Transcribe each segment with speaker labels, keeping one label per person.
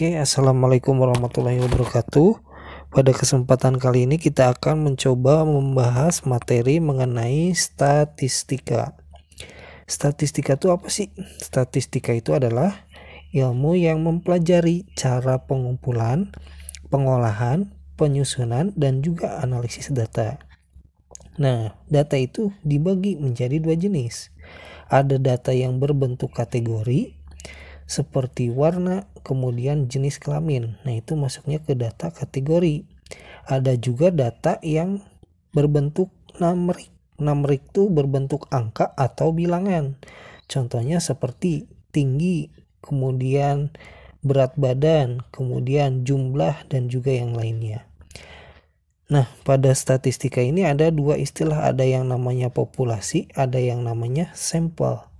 Speaker 1: Oke, assalamualaikum warahmatullahi wabarakatuh. Pada kesempatan kali ini kita akan mencoba membahas materi mengenai statistika. Statistika itu apa sih? Statistika itu adalah ilmu yang mempelajari cara pengumpulan, pengolahan, penyusunan, dan juga analisis data. Nah, data itu dibagi menjadi dua jenis. Ada data yang berbentuk kategori seperti warna, kemudian jenis kelamin. Nah, itu masuknya ke data kategori. Ada juga data yang berbentuk numerik. Numerik itu berbentuk angka atau bilangan. Contohnya seperti tinggi, kemudian berat badan, kemudian jumlah, dan juga yang lainnya. Nah, pada statistika ini ada dua istilah, ada yang namanya populasi, ada yang namanya sampel.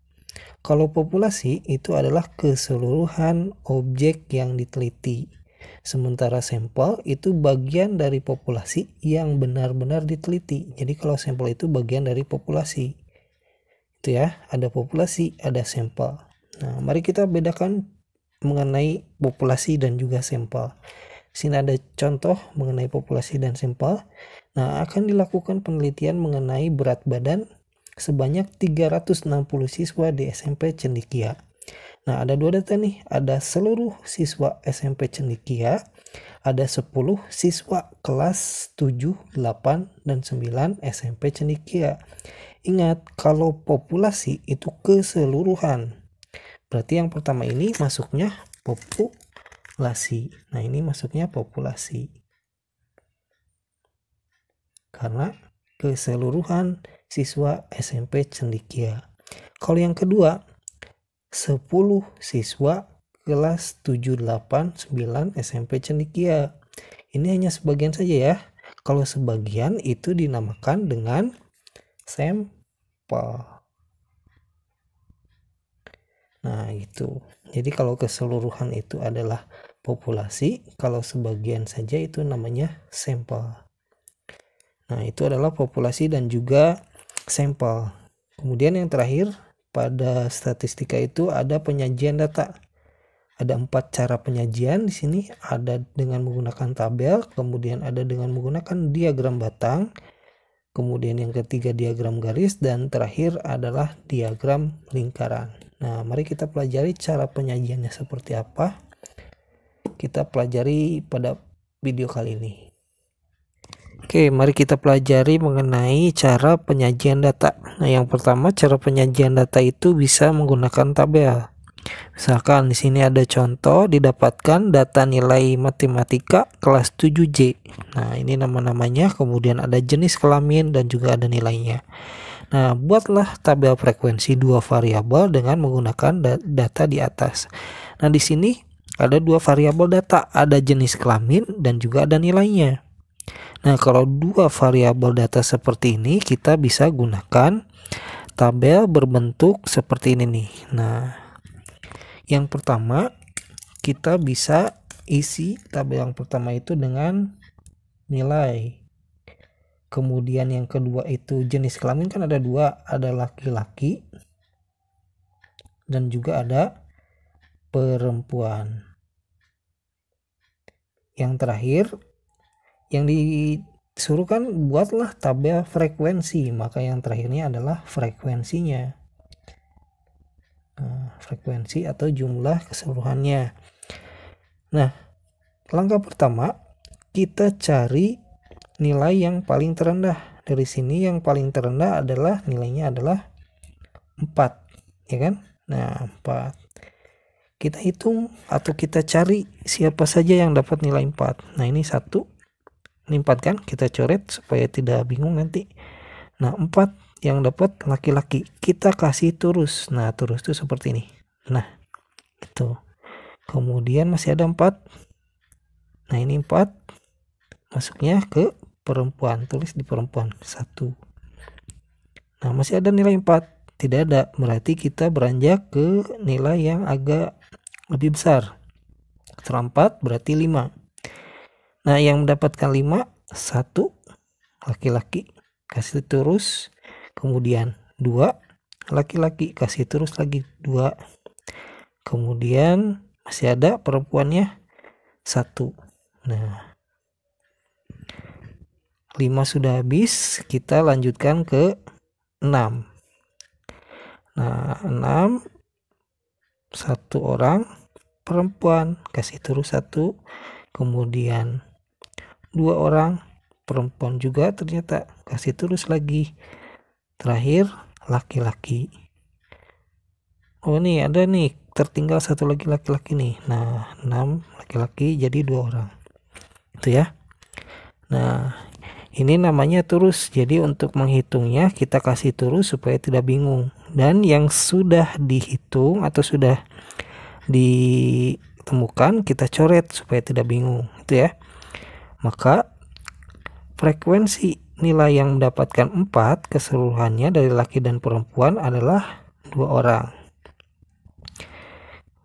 Speaker 1: Kalau populasi itu adalah keseluruhan objek yang diteliti. Sementara sampel itu bagian dari populasi yang benar-benar diteliti. Jadi kalau sampel itu bagian dari populasi. Itu ya, ada populasi, ada sampel. Nah, mari kita bedakan mengenai populasi dan juga sampel. Sini ada contoh mengenai populasi dan sampel. Nah, akan dilakukan penelitian mengenai berat badan sebanyak 360 siswa di SMP Cendikia. Nah, ada dua data nih, ada seluruh siswa SMP Cendikia, ada 10 siswa kelas 7, 8, dan 9 SMP Cendikia. Ingat, kalau populasi itu keseluruhan. Berarti yang pertama ini masuknya populasi. Nah, ini masuknya populasi. Karena keseluruhan siswa SMP Cendikia. Kalau yang kedua, 10 siswa kelas 7, 8, 9 SMP Cendikia. Ini hanya sebagian saja ya. Kalau sebagian itu dinamakan dengan sampel. Nah, itu. Jadi kalau keseluruhan itu adalah populasi, kalau sebagian saja itu namanya sampel. Nah, itu adalah populasi dan juga sampel. Kemudian yang terakhir, pada statistika itu ada penyajian data. Ada 4 cara penyajian di sini, ada dengan menggunakan tabel, kemudian ada dengan menggunakan diagram batang, kemudian yang ketiga diagram garis, dan terakhir adalah diagram lingkaran. Nah, mari kita pelajari cara penyajiannya seperti apa. Kita pelajari pada video kali ini. Oke, mari kita pelajari mengenai cara penyajian data. Nah, yang pertama, cara penyajian data itu bisa menggunakan tabel. Misalkan di sini ada contoh didapatkan data nilai matematika kelas 7J. Nah, ini nama-namanya, kemudian ada jenis kelamin dan juga ada nilainya. Nah, buatlah tabel frekuensi dua variabel dengan menggunakan data di atas. Nah, di sini ada dua variabel data, ada jenis kelamin dan juga ada nilainya. Nah, kalau dua variabel data seperti ini, kita bisa gunakan tabel berbentuk seperti ini nih. Nah, yang pertama kita bisa isi tabel yang pertama itu dengan nilai. Kemudian yang kedua itu jenis kelamin, kan ada dua, ada laki-laki dan juga ada perempuan. Yang terakhir yang disuruh kan buatlah tabel frekuensi, maka yang terakhirnya adalah frekuensinya. Frekuensi atau jumlah keseluruhannya. Nah, langkah pertama kita cari nilai yang paling terendah. Dari sini yang paling terendah adalah nilainya adalah 4, ya kan? Nah, 4. Kita hitung atau kita cari siapa saja yang dapat nilai 4. Nah, ini 1. Ini 4 kan, kita coret supaya tidak bingung nanti. Nah, 4 yang dapat laki-laki, kita kasih terus. Nah, terus itu seperti ini. Nah, itu. Kemudian masih ada 4. Nah, ini 4 masuknya ke perempuan, tulis di perempuan 1. Nah, masih ada nilai 4, tidak ada, berarti kita beranjak ke nilai yang agak lebih besar. Setelah 4 berarti 5. Nah, yang mendapatkan 5, 1 laki-laki, kasih terus. Kemudian 2 laki-laki, kasih terus lagi 2. Kemudian masih ada perempuannya, 1. Nah, 5 sudah habis, kita lanjutkan ke 6. Nah, 6 1 orang perempuan, kasih terus 1. Kemudian 2 orang perempuan juga ternyata, kasih terus lagi. Terakhir laki-laki. Oh, nih ada nih tertinggal 1 lagi laki-laki nih. Nah, 6 laki-laki jadi 2 orang. Itu ya. Nah, ini namanya turus. Jadi untuk menghitungnya kita kasih turus supaya tidak bingung. Dan yang sudah dihitung atau sudah ditemukan kita coret supaya tidak bingung, itu ya. Maka frekuensi nilai yang mendapatkan 4 keseluruhannya dari laki dan perempuan adalah 2 orang.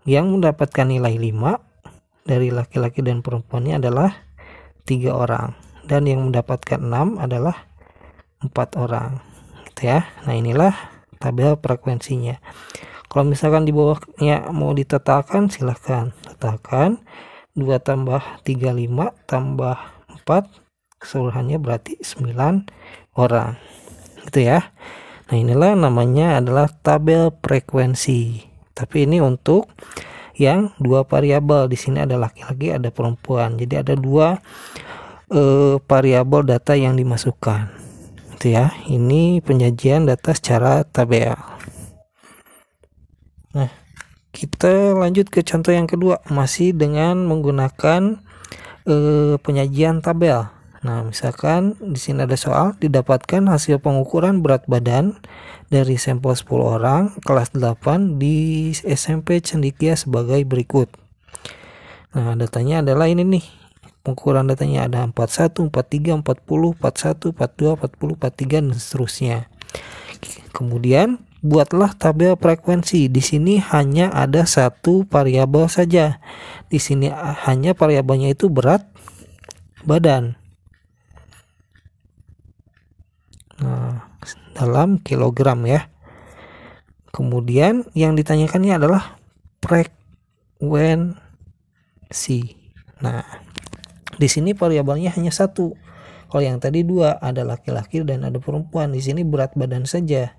Speaker 1: Yang mendapatkan nilai 5 dari laki-laki dan perempuannya adalah 3 orang. Dan yang mendapatkan 6 adalah 4 orang, gitu ya. Nah, inilah tabel frekuensinya. Kalau misalkan di bawahnya mau ditetakan, silahkan tetapkan. 2 tambah 3 5 tambah 4 keseluruhannya berarti 9 orang, gitu ya. Nah, inilah namanya adalah tabel frekuensi. Tapi ini untuk yang 2 variabel. Di sini ada laki-laki, ada perempuan. Jadi ada 2 variabel data yang dimasukkan, gitu ya. Ini penyajian data secara tabel. Nah, kita lanjut ke contoh yang kedua, masih dengan menggunakan penyajian tabel. Nah, misalkan di sini ada soal, didapatkan hasil pengukuran berat badan dari sampel 10 orang kelas 8 di SMP Cendikia sebagai berikut. Nah, datanya adalah ini nih. Pengukuran datanya ada 41, 43, 40, 41, 42, 40, 43 dan seterusnya. Kemudian buatlah tabel frekuensi. Di sini hanya ada 1 variabel saja. Di sini hanya variabelnya itu berat badan. Nah, dalam kilogram ya. Kemudian yang ditanyakannya adalah frekuensi. Nah, di sini variabelnya hanya 1. Kalau yang tadi 2, ada laki-laki dan ada perempuan. Di sini berat badan saja,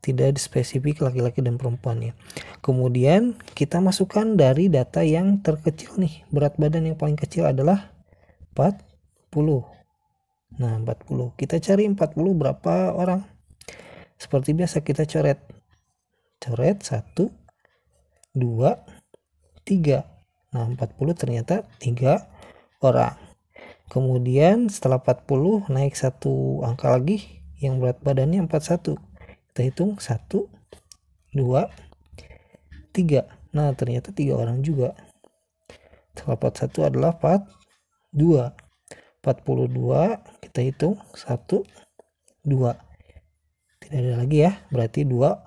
Speaker 1: tidak spesifik laki-laki dan perempuan ya. Kemudian kita masukkan dari data yang terkecil nih. Berat badan yang paling kecil adalah 40. Nah, 40. Kita cari 40 berapa orang? Seperti biasa kita coret. Coret 1, 2, 3. Nah, 40 ternyata 3 orang. Kemudian setelah 40 naik 1 angka lagi yang berat badannya 41. Kita hitung 1, 2, 3. Nah, ternyata 3 orang juga. Setelah 41 adalah 42. 42 kita hitung 1, 2. Tidak ada lagi ya, berarti 2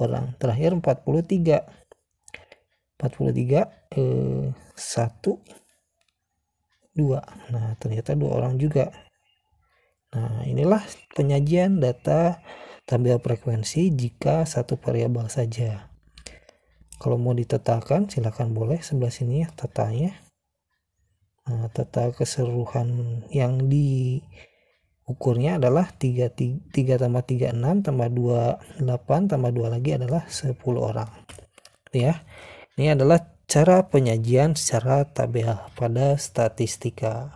Speaker 1: orang. Terakhir 43. 43 1, 2. Nah, ternyata 2 orang juga. Nah, inilah penyajian data tabel frekuensi jika 1 variabel saja. Kalau mau ditetakan silakan boleh sebelah sini ya tetanya. Nah, tata keseluruhan yang diukurnya adalah 3 tambah 3 6 tambah 2 8 tambah 2 lagi adalah 10 orang. Ya. Ini adalah cara penyajian secara tabel pada statistika.